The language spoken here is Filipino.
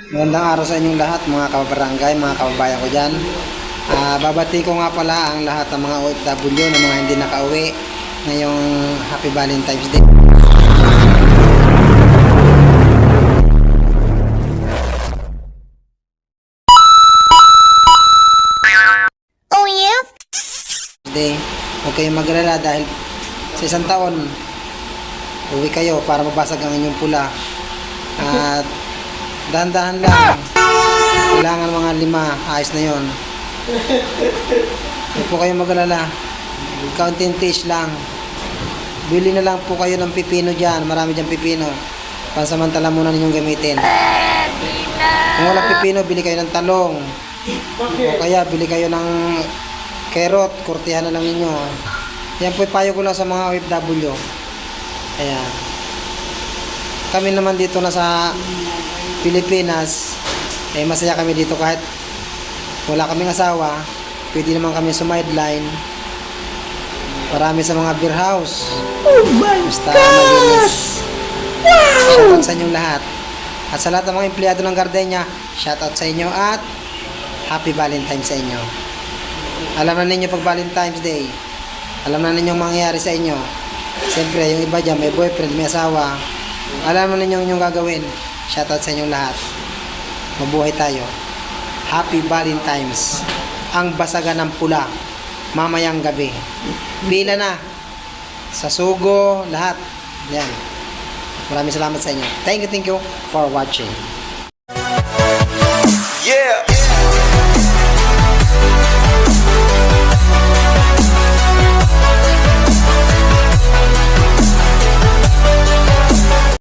Magandang araw sa inyong lahat mga kabarangay, mga kababayan ko dyan. Babati ko nga pala ang lahat ng mga OFW na mga hindi nakauwi ngayong Happy Valentine's Day. Oh yeah? Huwag kayong maglala dahil sa isang taon uwi kayo para mabasag ang inyong pula. At dahan-dahan lang. Kailangan mga 5, ayos na yon. Huwag po kayong maglala. Counting tish lang. Bili na lang po kayo ng pipino dyan. Marami dyan pipino. Pansamantala muna ninyong gamitin. Kung walang pipino, bili kayo ng talong. O kaya, bili kayo ng carrot. Kurtihan na lang ninyo. Yan po payo ko lang sa mga OFW. Ayan. Kami naman dito na sa Pilipinas, masaya kami dito kahit wala kaming asawa. Pwede naman kami sumideline. Marami sa mga beer house. Oh my Basta gosh! malinis. Wow! Shoutout sa inyong lahat. At sa lahat ng mga empleyado ng Gardenia, shoutout sa inyo at Happy Valentine's sa inyo. Alam na ninyo pag Valentine's Day, alam na ninyo mangyayari sa inyo. Siyempre, yung iba dyan, may boyfriend, may asawa. Alam na ninyo yung gagawin. Shoutout sa inyong lahat. Mabuhay tayo. Happy Valentine's. Ang basagan ng pula. Mamayang gabi. Pila na. Sa sugo, lahat. Yan. Maraming salamat sa inyo. Thank you for watching.